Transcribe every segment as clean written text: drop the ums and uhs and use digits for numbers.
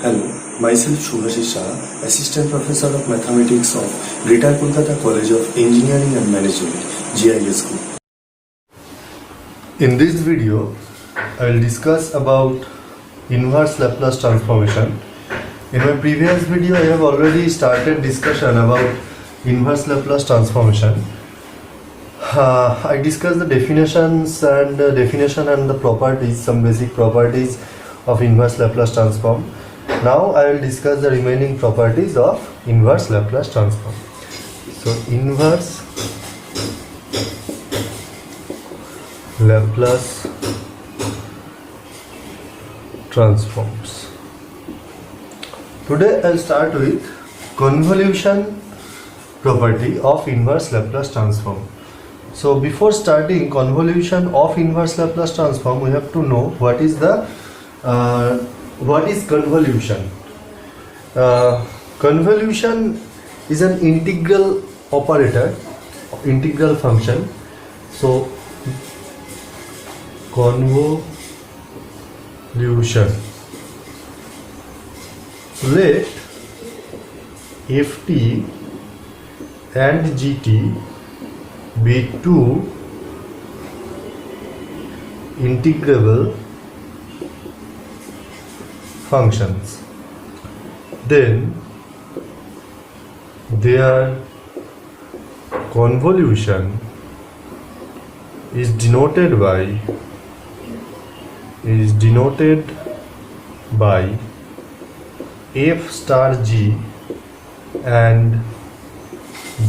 Hello, myself Shubhashish Shah, Assistant Professor of Mathematics of Greater Kolkata College of Engineering and Management, GIS School. In this video, I will discuss about inverse Laplace transformation. In my previous video, I have already started discussion about inverse Laplace transformation. I discussed the definitions and the properties, some basic properties of inverse Laplace transform. Now I will discuss the remaining properties of inverse Laplace transform. So inverse Laplace transforms. Today I will start with convolution property of inverse Laplace transform. So before starting convolution of inverse Laplace transform, we have to know what is convolution. Convolution is an integral operator, integral function. So convolution. Let ft and gt be two integrable functions, then their convolution is denoted by f star g and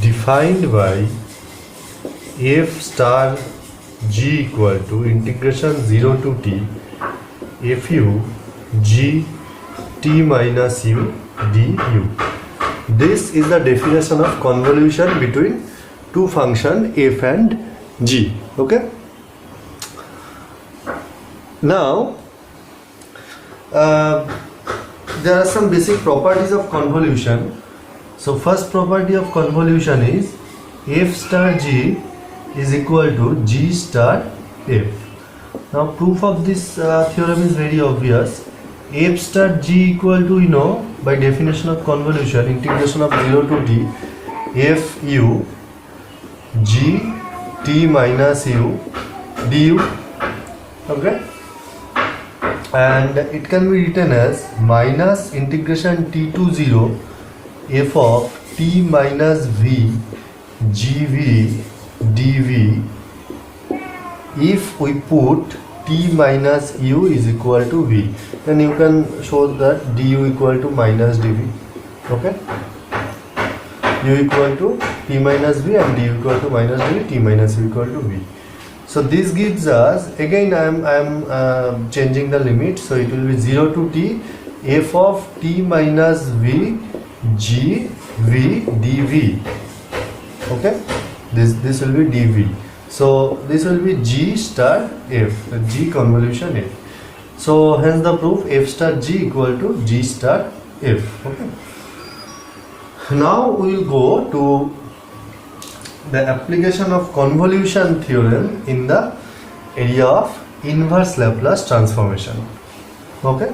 defined by f star g equal to integration 0 to t fu g t minus u du. This is the definition of convolution between two functions f and g. Okay. Now there are some basic properties of convolution. So first property of convolution is f star g is equal to g star f. Now proof of this theorem is very obvious. F star g equal to, you know, by definition of convolution, integration of 0 to t f u g t minus u du. Okay, and it can be written as minus integration t to 0 f of t minus v gv dv if we put t minus u is equal to v, then you can show that du equal to minus dv. Okay, u equal to t minus v and du equal to minus dv, t minus u equal to v. So this gives us, again I am changing the limit, so it will be 0 to t f of t minus v g v dv. Okay, this will be dv. So this will be g star f, g convolution f. So hence the proof f star g equal to g star f. Okay. Now we will go to the application of convolution theorem in the area of inverse Laplace transformation. Okay.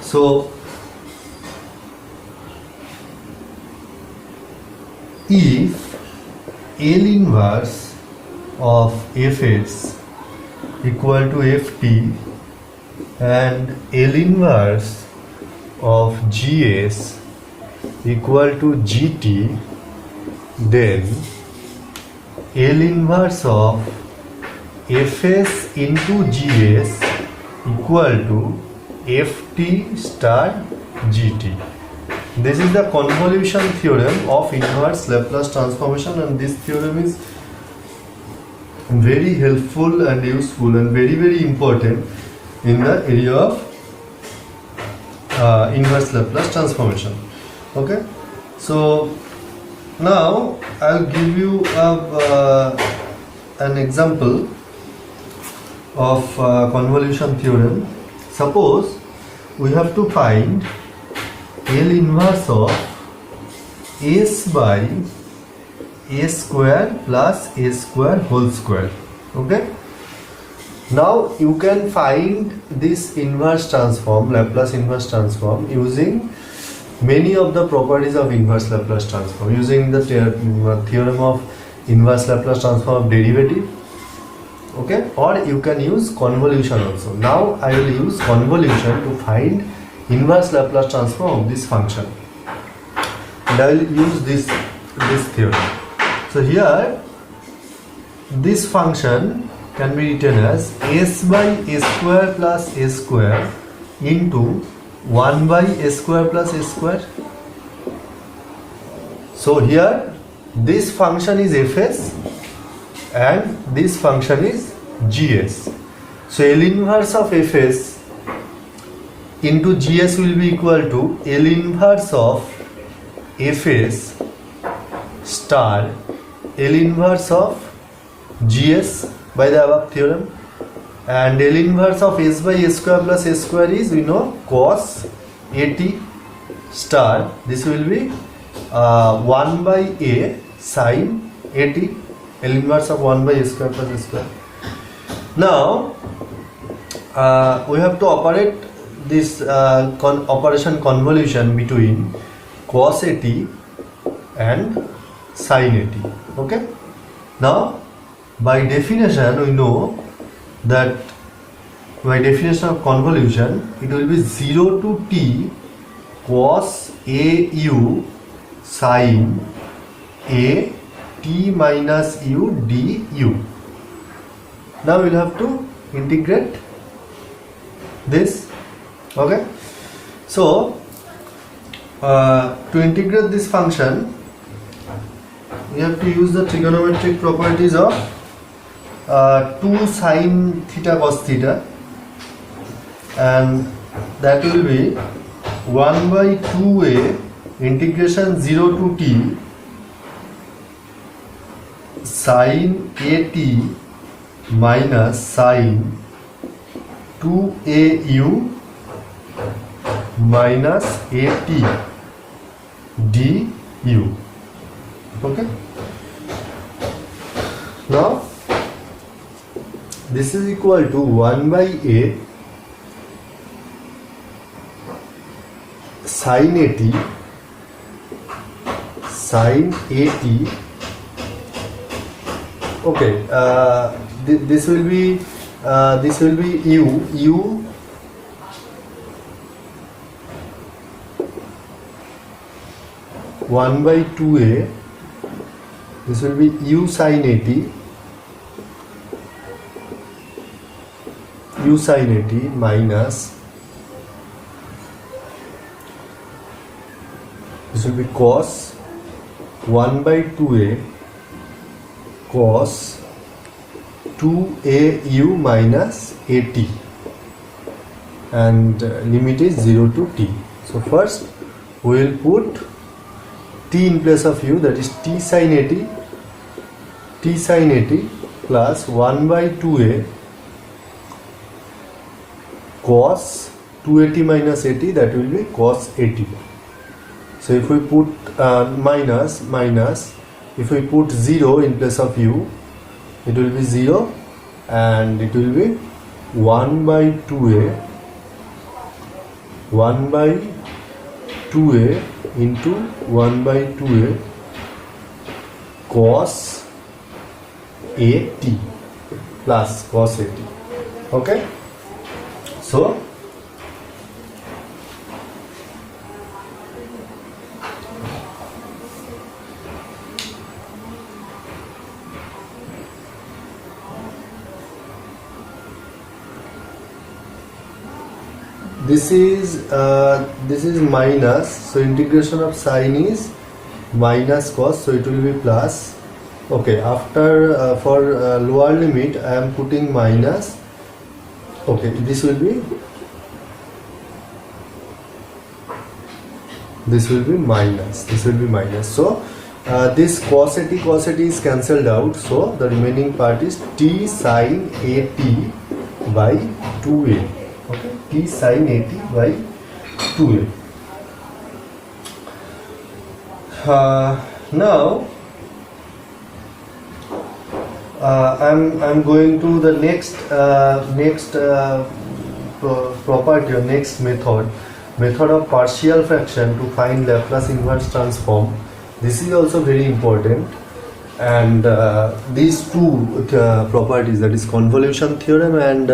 So if L inverse of Fs equal to Ft and L inverse of Gs equal to Gt, then L inverse of Fs into Gs equal to Ft star Gt. This is the convolution theorem of inverse Laplace transformation, and this theorem is very helpful and useful and very important in the area of inverse Laplace transformation. Okay, so now I'll give you an example of convolution theorem. Suppose we have to find L inverse of S by a square plus a square whole square. Okay. Now you can find this inverse transform, Laplace inverse transform, using many of the properties of inverse Laplace transform, using the theorem of inverse Laplace transform of derivative. Okay, or you can use convolution also. Now I will use convolution to find inverse Laplace transform of this function, and I will use this theorem. So here this function can be written as s by a square plus a square into 1 by a square plus a square. So here this function is fs and this function is gs. So L inverse of fs into gs will be equal to L inverse of fs star L inverse of gs by the above theorem, and L inverse of s by a square plus a square is, we know, cos at star, this will be 1 by a sin at, L inverse of 1 by a square plus a square. Now we have to operate this operation convolution between cos at and sin at. Okay. Now by definition we know that, by definition of convolution, it will be 0 to t cos au sin a t minus u du. Now we'll have to integrate this. Okay, so to integrate this function we have to use the trigonometric properties of 2 sin theta cos theta, and that will be 1 by 2a integration 0 to t sin at minus sin 2au minus at du. Okay. Now this is equal to 1 by a sin at okay, this will be u 1 by 2a, this will be u sin at minus, this will be cos 1 by 2a cos 2au minus at, and limit is 0 to t. So first we will put t in place of u, that is t sin at plus 1 by 2a cos 2at minus at, that will be cos at. So if we put minus, if we put 0 in place of u, it will be 0, and it will be 1 by 2a into 1 by 2a cos at plus cos at. Okay, so this is minus, so integration of sin is minus cos, so it will be plus. Okay, after for lower limit I am putting minus. Okay, this will be minus. So this cos at is cancelled out, so the remaining part is t sin at by 2a. Okay, t sin at by 2a. Now I'm going to the next property or next method of partial fraction to find Laplace inverse transform. This is also very important, and these two properties, that is convolution theorem and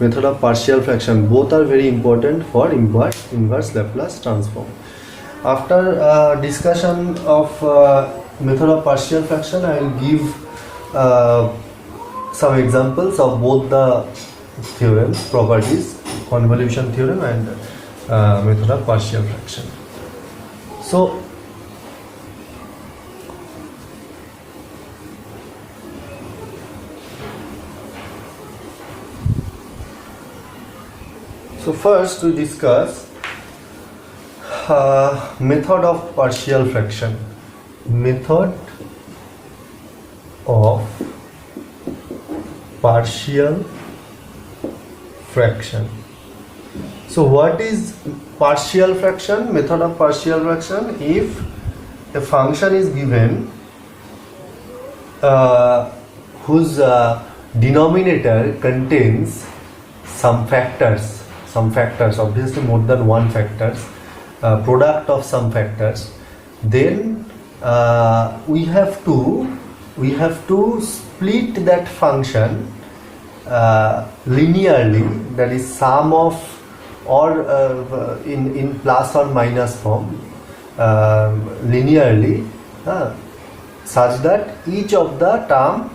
method of partial fraction, both are very important for inverse Laplace transform. After discussion of method of partial fraction, I will give some examples of both the theorems, properties, convolution theorem and method of partial fraction. So first we discuss method of partial fraction. Method of partial fraction. So what is partial fraction? Method of partial fraction: if a function is given whose denominator contains some factors, obviously more than one factors, product of some factors, then we have to split that function linearly, that is sum of, or in plus or minus form, linearly, such that each of the term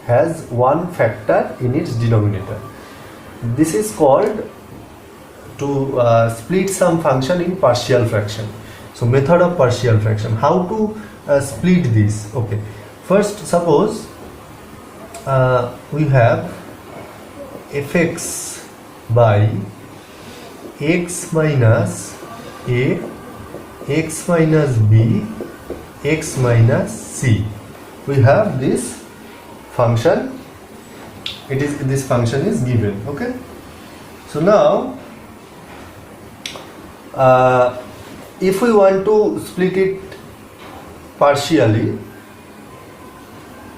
has one factor in its denominator. This is called to split some function in partial fraction. So method of partial fraction. How to split this? Okay, first suppose we have fx by x minus a, x minus b, x minus c. We have this function. This function is given. Okay, so now if we want to split it partially,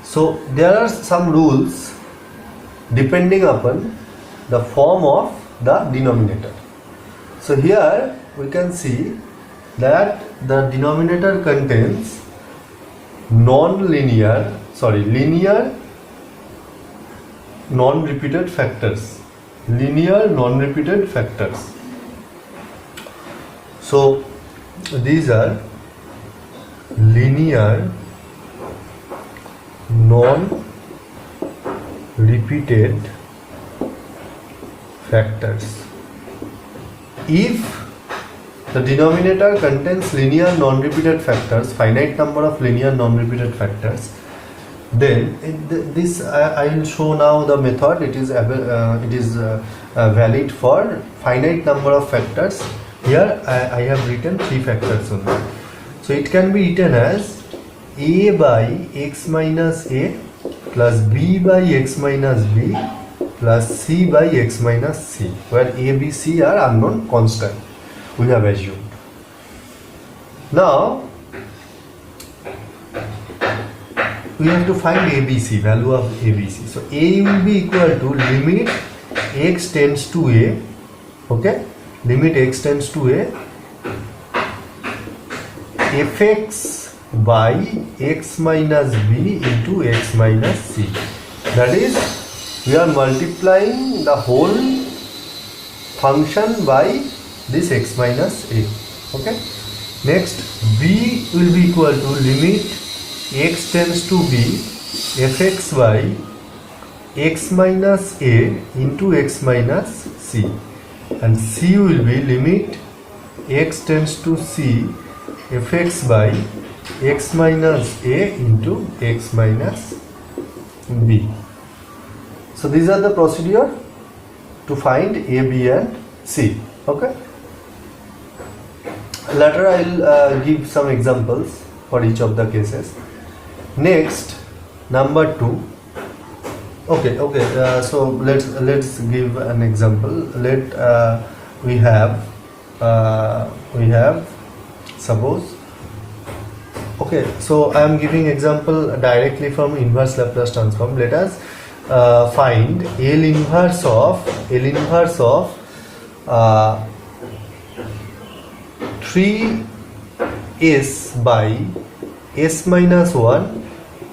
so there are some rules depending upon the form of the denominator. So here we can see that the denominator contains linear non-repeated factors. Linear non-repeated factors. So these are linear non-repeated factors. If the denominator contains linear non-repeated factors, finite number of linear non-repeated factors, then this I will show now the method. It is valid for finite number of factors. Here I have written 3 factors only. So it can be written as a by x minus a plus b by x minus b plus c by x minus c, where a, b, c are unknown constant, we have assumed. Now we have to find ABC, value of ABC. So a will be equal to limit x tends to a, okay, limit x tends to a, fx by x minus b into x minus c. That is, we are multiplying the whole function by this x minus a. Okay. Next, b will be equal to limit x tends to b, fx by x minus a into x minus c, and c will be limit x tends to c, fx by x minus a into x minus b. So these are the procedure to find a, b and c. Okay. Later I will give some examples for each of the cases. Next, number 2. Okay. So let's give an example. We have suppose Okay, so I am giving example directly from inverse Laplace transform. Let us find L inverse of 3s by s minus 1,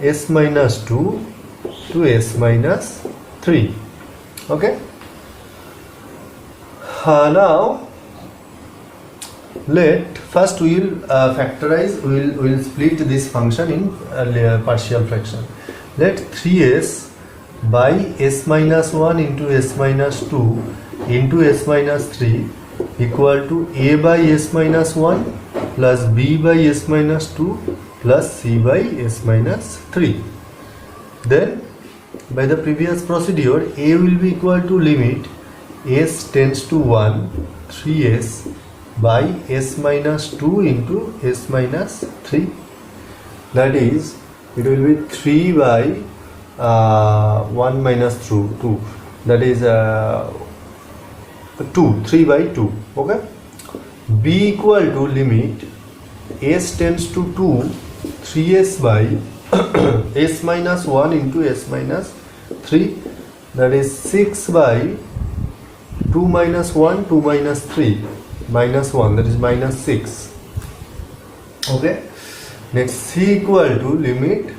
s minus 2 to s minus 3. Okay. Now let first we will factorize, we will split this function in partial fraction. Let 3s by s minus 1 into s minus 2 into s minus 3 equal to a by s minus 1 plus b by s minus 2 plus c by s minus 3. Then by the previous procedure, a will be equal to limit s tends to 1 3s by s minus 2 into s minus 3, that is it will be 3 by 1 minus 2, that is 3 by 2. Okay, b equal to limit s tends to 2 3s by s minus 1 into s minus 3, that is 6 by 2 minus 1, 2 minus 3 minus 1, that is minus 6. Okay, next c equal to limit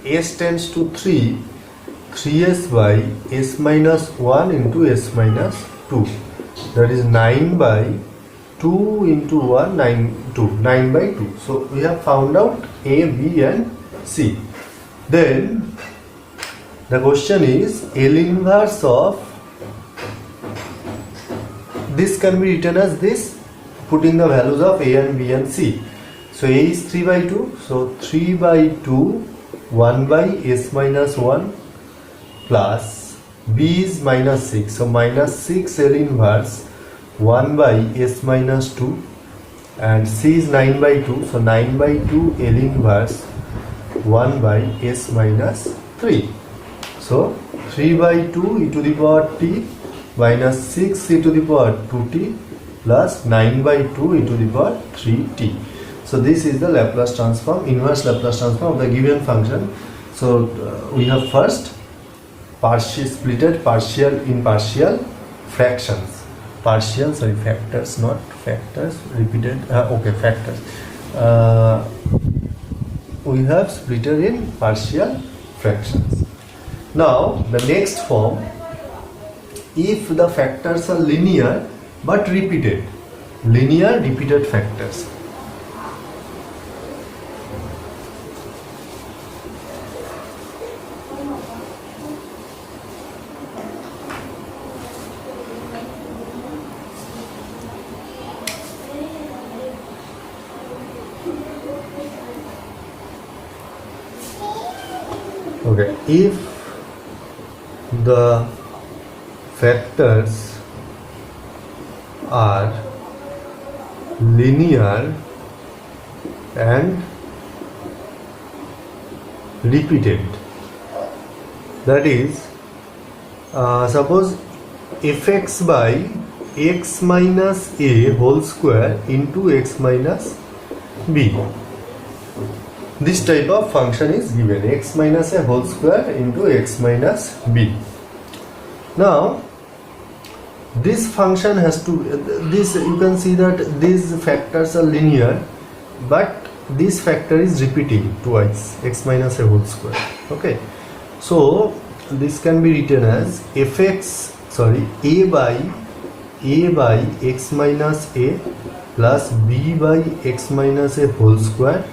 s tends to 3 3s by s minus 1 into s minus 2, that is 9 by 2 into 1 9 by 2. So we have found out a, b and c. Then the question is L inverse of, this can be written as this, putting the values of a and b and c. So a is 3 by 2, so 3 by 2 1 by s minus 1 plus b is minus 6, so minus 6 L inverse 1 by s minus 2, and c is 9 by 2, so 9 by 2 L inverse 1 by s minus 3. So 3 by 2 e to the power t minus 6 e to the power 2t plus 9 by 2 e to the power 3t. So this is the Laplace transform, inverse Laplace transform of the given function. So we have first splitted partial in partial fractions, factors, not factors, repeated, factors. We have splitted in partial fractions. Now the next form, if the factors are linear but repeated, linear repeated factors. Okay, if the factors are linear and repeated, that is suppose fx by x minus a whole square into x minus b, this type of function is given, x minus a whole square into x minus b. Now this function has to, this you can see that these factors are linear but this factor is repeating twice, x minus a whole square. Okay, so this can be written as fx, a by x minus a plus b by x minus a whole square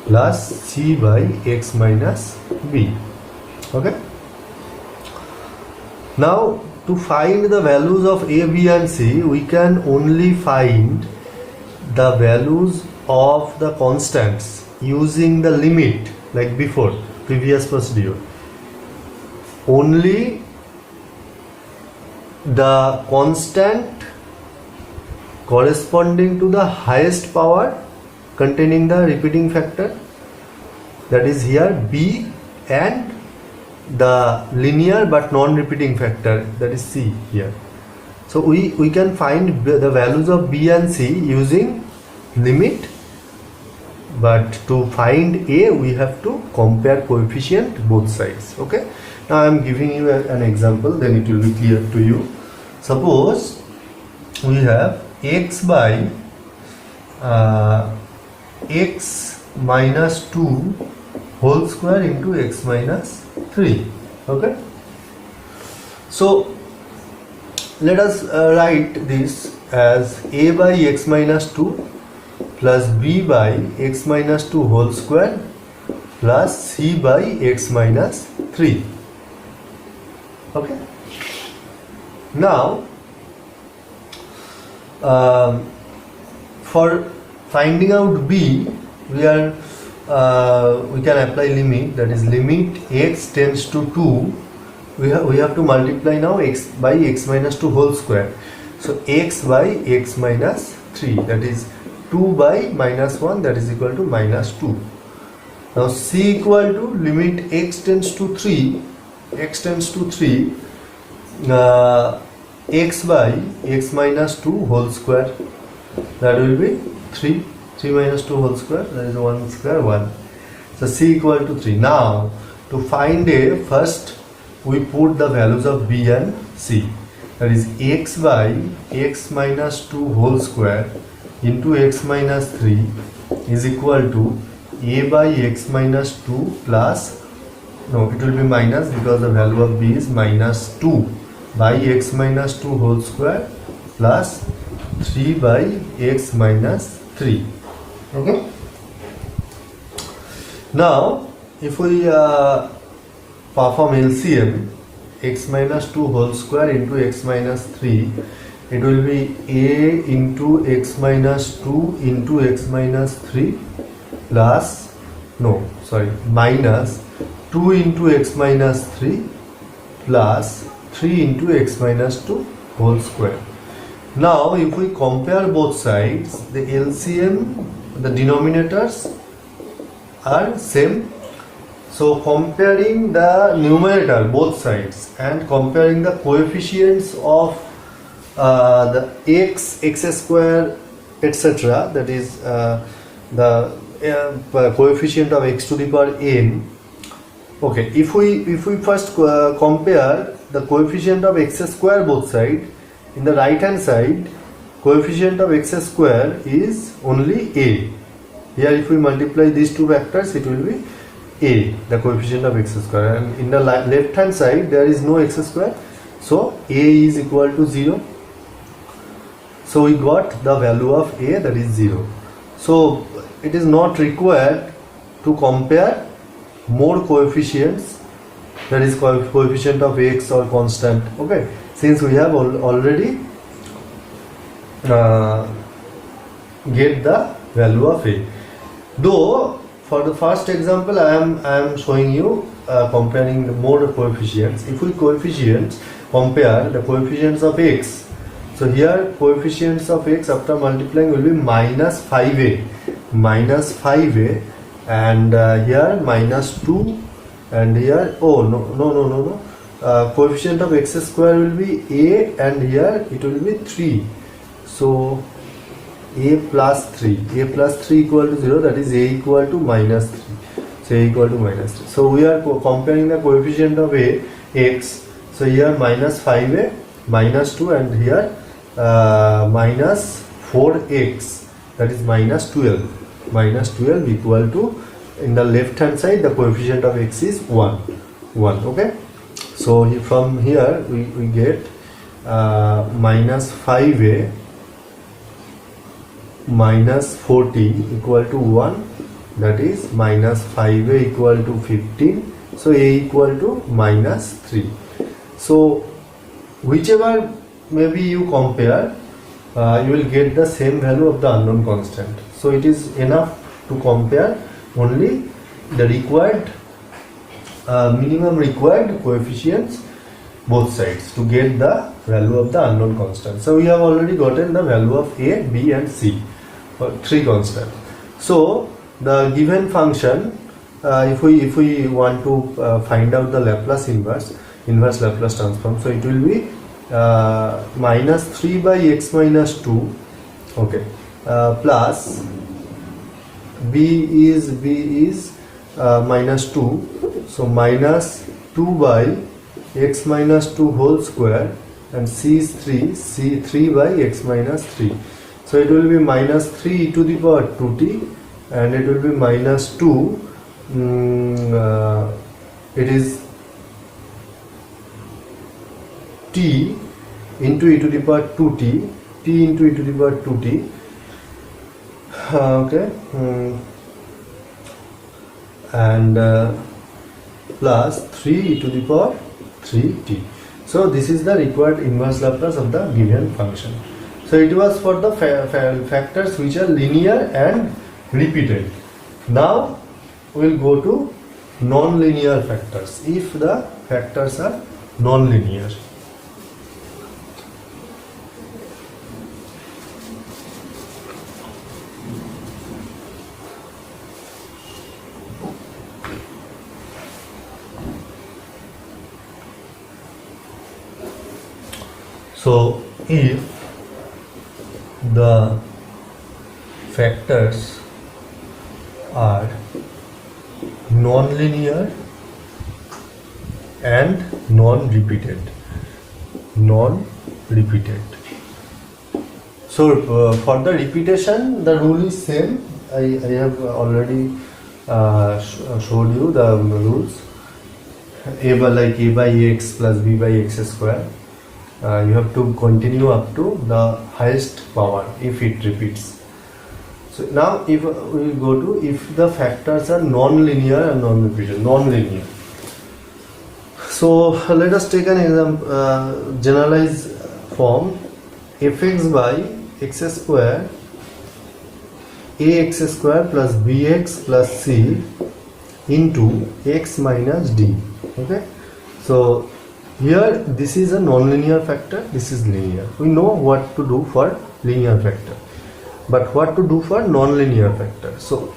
plus c by x minus b. Okay, now to find the values of a, b and c, we can only find the values of the constants using the limit, like before, previous procedure. Only the constant corresponding to the highest power containing the repeating factor, that is here b, and the linear but non-repeating factor, that is c here. So we can find the values of b and c using limit, but to find a we have to compare coefficient both sides. Okay, now I am giving you an example, then it will be clear to you. Suppose we have x by x minus 2 whole square into x minus 3. Okay, so let us write this as a by x minus 2 plus b by x minus 2 whole square plus c by x minus 3. Okay, now for finding out b, we can apply limit, that is limit x tends to 2. We have to multiply now x by x minus 2 whole square. So x by x minus 3, that is 2 by minus 1, that is equal to minus 2. Now c equal to limit x tends to 3, x tends to 3, x by x minus 2 whole square, that will be 3 minus 2 whole square, that is 1 square 1. So c equal to 3. Now to find a, first we put the values of b and c, that is x by x minus 2 whole square into x minus 3 is equal to a by x minus 2 plus, no, it will be minus because the value of b is minus 2 by x minus 2 whole square plus 3 by x minus 3. Okay, now if we perform LCM, x minus 2 whole square into x minus 3, it will be a into x minus 2 into x minus 3 plus, no, sorry, minus 2 into x minus 3 plus 3 into x minus 2 whole square. Now if we compare both sides, the LCM, the denominators are same. So comparing the numerator both sides and comparing the coefficients of the x square, etc., that is the coefficient of x to the power n. Okay, if we first compare the coefficient of x square both sides, in the right hand side coefficient of x square is only a. Here if we multiply these two factors, it will be a, the coefficient of x square, and in the left hand side there is no x square, so a is equal to 0. So we got the value of a, that is 0. So it is not required to compare more coefficients, that is coefficient of x or constant. Okay, since we have already get the value of a. Though for the first example I am showing you comparing the more coefficients. If we compare the coefficients of x, so here coefficients of x after multiplying will be minus 5a, and here minus 2, and here, oh no, coefficient of x square will be a, and here it will be 3. So a plus 3 equal to 0, that is a equal to minus 3. So a equal to minus 3. So we are comparing the coefficient of a, x. So here minus 5a, minus 2, and here minus 4x, that is minus 12. Minus 12 equal to, in the left hand side the coefficient of x is 1. Okay, so from here we get minus 5a minus 40 equal to 1, that is minus 5a equal to 15. So a equal to minus 3. So whichever maybe you compare, you will get the same value of the unknown constant. So it is enough to compare only the required minimum required coefficients both sides to get the value of the unknown constant. So we have already gotten the value of a, b and c, or 3 constants. So the given function, if we want to find out the Laplace inverse Laplace transform, so it will be minus 3 by x minus 2, okay, plus b is minus 2, so minus 2 by x minus 2 whole square, and c is 3, c 3 by x minus 3. So it will be minus 3 e to the power 2t, and it will be minus 2, it is t into e to the power 2t, t into e to the power 2t, okay, and plus 3 e to the power 3t. So this is the required inverse Laplace of the given function. So it was for the factors which are linear and repeated. Now we will go to non-linear factors, if the factors are non-linear. So if the factors are non-linear and non-repeated. So for the repetition, the rule is same. I have already showed you the rules. A by x plus b by x square. You have to continue up to the highest power if it repeats. So now if we go to if the factors are non-linear and non-repeated, non-linear. So let us take an example, generalized form, fx by x square, ax square plus bx plus c into x minus d. Okay, so here this is a non-linear factor, this is linear. We know what to do for linear factor, but what to do for non-linear factor. So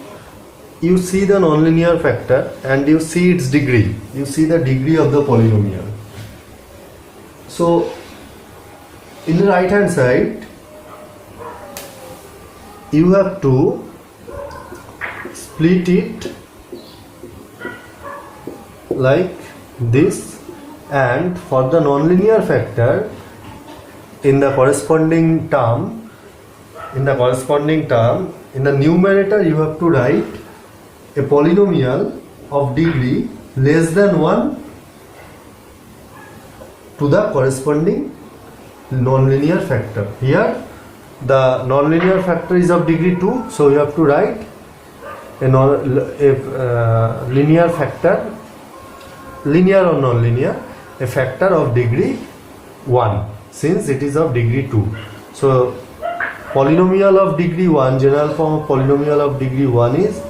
you see the non-linear factor and you see its degree, you see the degree of the polynomial. So in the right hand side you have to split it like this, and for the nonlinear factor in the corresponding term, in the numerator you have to write a polynomial of degree less than 1 to the corresponding nonlinear factor. Here the nonlinear factor is of degree 2, so you have to write a linear factor, linear or nonlinear, a factor of degree 1 since it is of degree 2. So polynomial of degree 1, general form of polynomial of degree 1 is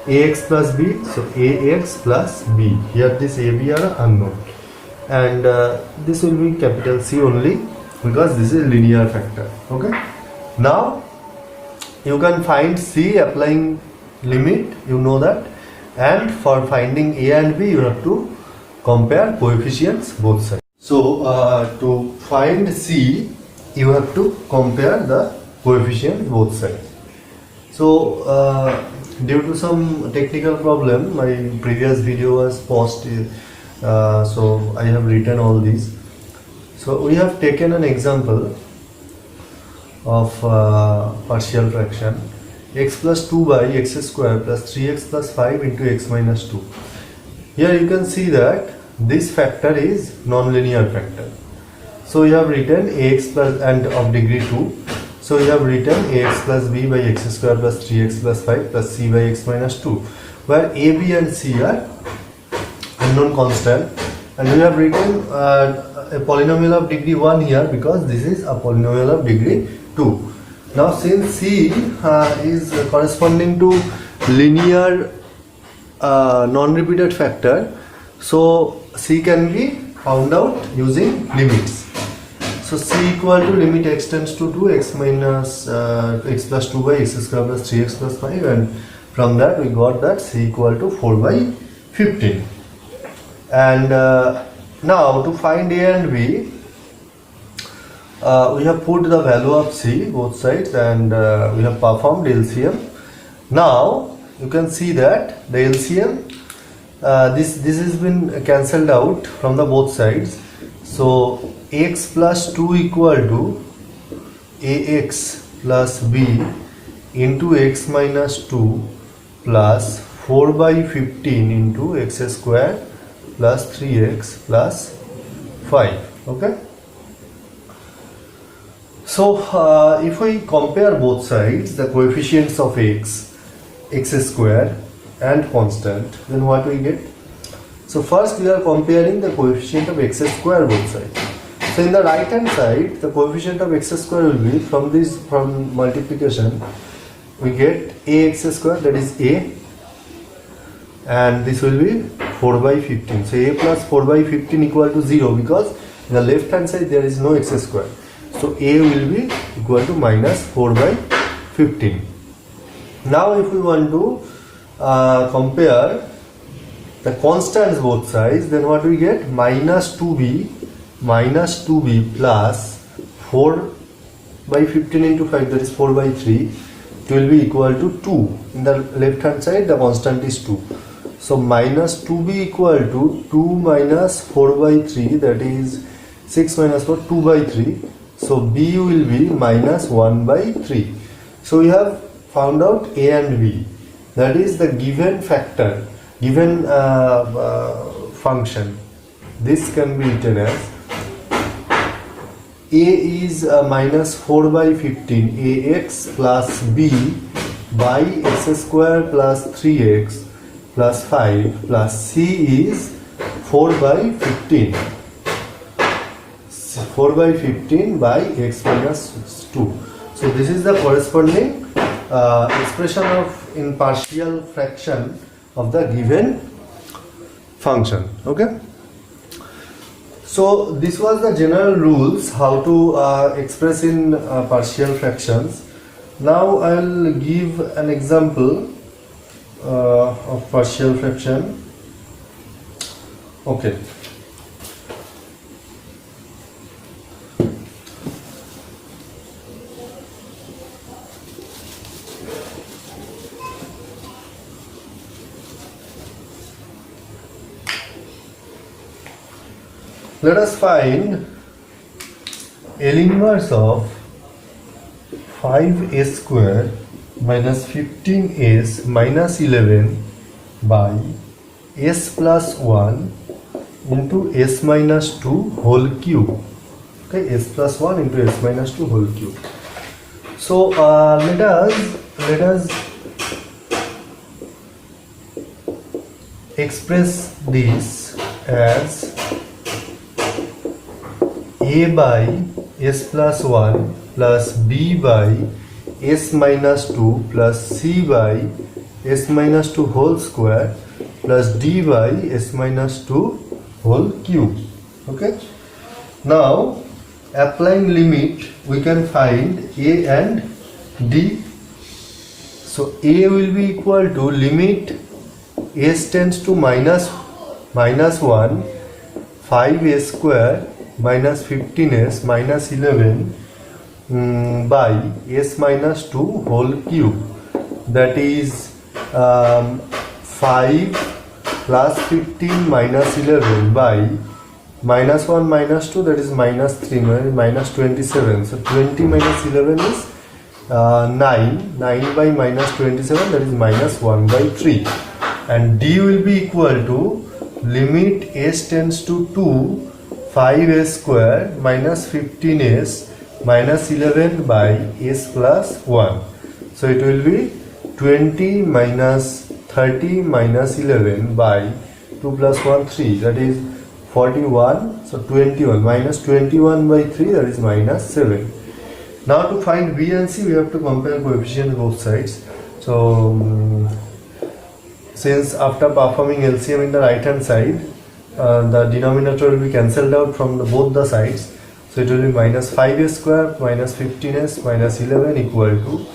ax plus b, so ax plus b. Here this a, b are unknown, and this will be capital C only because this is linear factor. Okay, now you can find C applying limit, you know that, and for finding a and b you have to compare coefficients both sides. So to find C you have to compare the coefficients both sides. So due to some technical problem, my previous video was paused, so I have written all these. So we have taken an example of partial fraction, x plus 2 by x square plus 3x plus 5 into x minus 2. Here you can see that this factor is non-linear factor. So you have written ax plus and of degree 2. So you have written ax plus b by x square plus 3x plus 5 plus c by x minus 2, where a, b and c are unknown constant, and we have written a polynomial of degree 1 here because this is a polynomial of degree 2. Now since c is corresponding to linear non-repeated factor, so c can be found out using limits. So c equal to limit x tends to 2 x minus x plus 2 by x square plus 3x plus 5, and from that we got that c equal to 4 by 15. And now to find a and b, we have put the value of c both sides, and we have performed LCM. Now you can see that the LCM, this has been cancelled out from the both sides. So x plus 2 equal to ax plus b into x minus 2 plus 4 by 15 into x square plus 3x plus 5. Okay. So if we compare both sides, the coefficients of x square and constant, then what we get? So first we are comparing the coefficient of x square both sides. So in the right hand side, the coefficient of x square will be from multiplication, we get ax square, that is a, and this will be 4 by 15. So a plus 4 by 15 equal to 0, because in the left hand side there is no x square. So a will be equal to minus 4 by 15. Now if we want to compare the constants both sides, then what we get? Minus 2b plus 4 by 15 into 5, that is 4 by 3. It will be equal to 2. In the left hand side the constant is 2. So minus 2b equal to 2 minus 4 by 3, that is 6 minus 4, 2 by 3. So b will be minus 1 by 3. So we have found out a and b. That is the given factor, given function. This can be written as a is minus 4 by 15 ax plus b by x square plus 3x plus 5 plus c is 4 by 15. 4 by 15 by x minus 2. So this is the corresponding expression of in partial fraction of the given function. Okay. So this was the general rules how to express in partial fractions. Now I will give an example of partial fraction. Okay. Let us find L inverse of 5s square minus 15s minus 11 by s plus 1 into s minus 2 whole cube. Okay, s plus 1 into s minus 2 whole cube. So let us express this as a by s plus 1 plus b by s minus 2 plus c by s minus 2 whole square plus d by s minus 2 whole cube. Okay. Now applying limit, we can find a and d. So a will be equal to limit s tends to minus 1 5s square minus 15s minus 11 by s minus 2 whole cube, that is 5 plus 15 minus 11 by minus 1 minus 2, that is minus 3 minus 27. So 20 minus 11 is 9 by minus 27, that is minus 1 by 3, and d will be equal to limit s tends to 2 5s square minus 15s minus 11 by s plus 1. So it will be 20 minus 30 minus 11 by 2 plus 1 3, that is 41. So 21 minus 21 by 3, that is minus 7. Now to find b and c, we have to compare coefficients both sides. So since after performing LCM in the right hand side, the denominator will be cancelled out from both the sides. So it will be minus 5s square minus 15s minus 11 equal to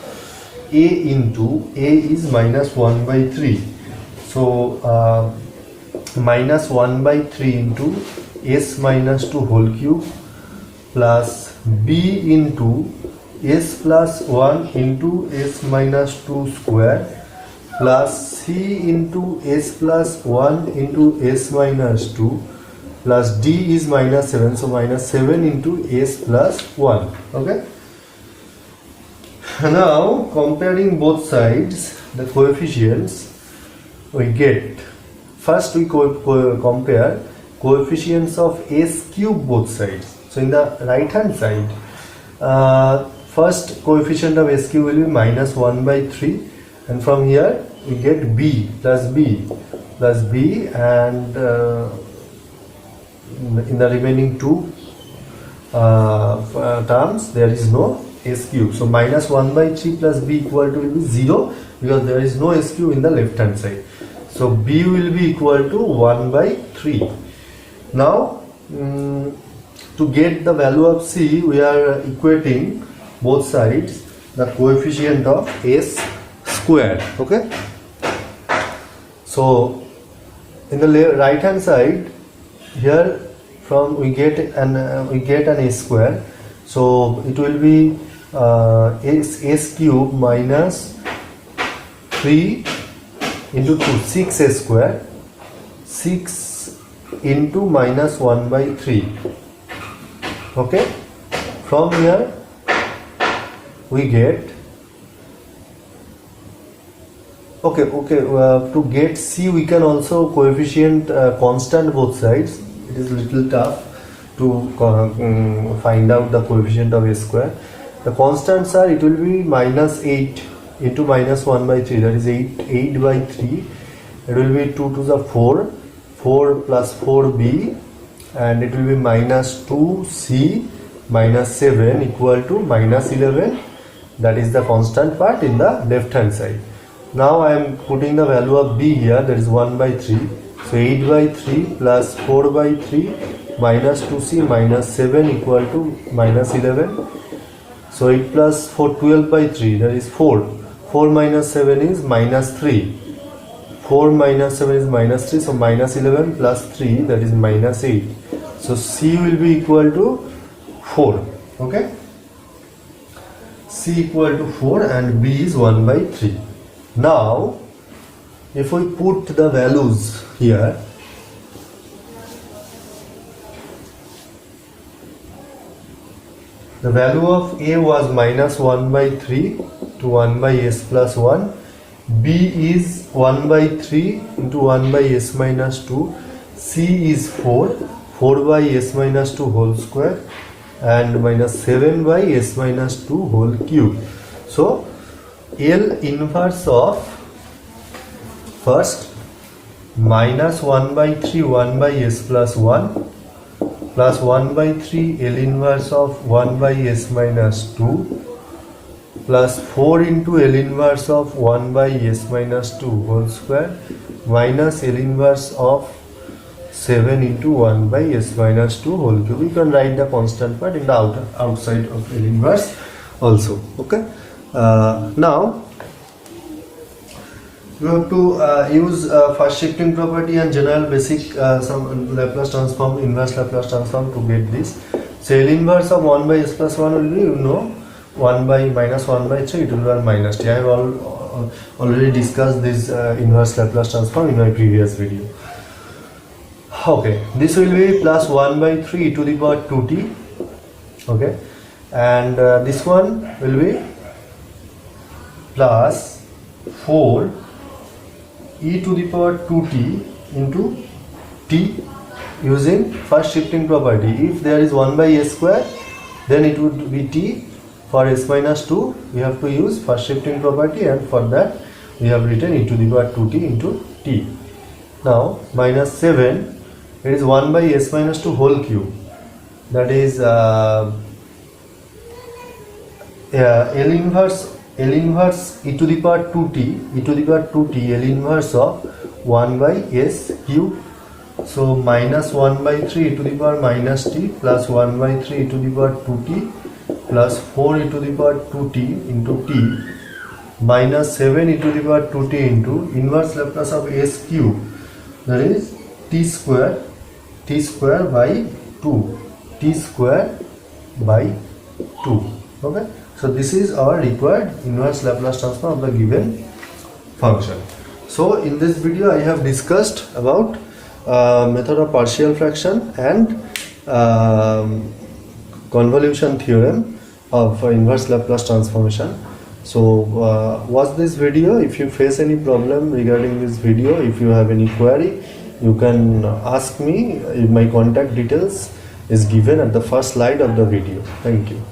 a into a is minus 1 by 3. So minus 1 by 3 into s minus 2 whole cube plus b into s plus 1 into s minus 2 square plus c into s plus 1 into s minus 2 plus d is minus 7, so minus 7 into s plus 1. Okay, now comparing both sides, the coefficients we get, first we compare coefficients of s cube both sides. So in the right hand side, first coefficient of s cube will be minus 1 by 3, and from here we get b plus b plus b, and in the remaining two terms there is no s cube. So minus 1 by 3 plus b equal to will be 0, because there is no s cube in the left hand side. So b will be equal to 1 by 3. Now to get the value of c, we are equating both sides the coefficient of s squared. Okay, so in the right hand side here, from we get an s square, so it will be s cube minus 3 into 2, 6s square, 6 into minus 1 by 3. Okay, from here we get, to get c we can also coefficient constant both sides. It is little tough to find out the coefficient of s square. The constants are, it will be minus 8 into minus 1 by 3, that is 8 by 3. It will be 2 to the 4, 4 plus 4b, and it will be minus 2c minus 7 equal to minus 11. That is the constant part in the left hand side. Now I am putting the value of b here, that is 1 by 3. So 8 by 3 plus 4 by 3 minus 2c minus 7 equal to minus 11. So 8 plus 4, 12 by 3, that is 4. 4 minus 7 is minus 3. 4 minus 7 is minus 3, so minus 11 plus 3, that is minus 8. So c will be equal to 4. Okay, c equal to 4 and b is 1 by 3. Now if we put the values here, the value of a was minus 1 by 3 to 1 by s plus 1, b is 1 by 3 into 1 by s minus 2, c is 4 by s minus 2 whole square, and minus 7 by s minus 2 whole cube. So L inverse of, first minus 1 by 3 1 by s plus 1 plus 1 by 3 L inverse of 1 by s minus 2 plus 4 into L inverse of 1 by s minus 2 whole square minus L inverse of 7 into 1 by s minus 2 whole cube. You can write the constant part in the outside of L inverse also. Okay, now you have to use first shifting property and general basic some Laplace transform, inverse Laplace transform to get this. So L inverse of 1 by s plus 1 will be, you know, 1 by minus 1 by 3, it will be minus t. I have already discussed this inverse Laplace transform in my previous video. Okay, this will be plus 1 by 3 e to the power 2t. Okay, and this one will be plus 4 e to the power 2t into t using first shifting property. If there is 1 by s square, then it would be t. For s minus 2, we have to use first shifting property, and for that we have written e to the power 2t into t. Now minus 7, it is 1 by s minus 2 whole cube, that is L inverse e to the power 2t, L inverse of 1 by s cube. So minus 1 by 3 e to the power minus t plus 1 by 3 e to the power 2t plus 4 e to the power 2t into t minus 7 e to the power 2t into inverse Laplace of s cube, that is t square by 2, t square by 2. Okay, so this is our required inverse Laplace transform of the given function. So in this video I have discussed about method of partial fraction and convolution theorem of inverse Laplace transformation. So watch this video. If you face any problem regarding this video, if you have any query, you can ask me. My contact details is given at the first slide of the video. Thank you.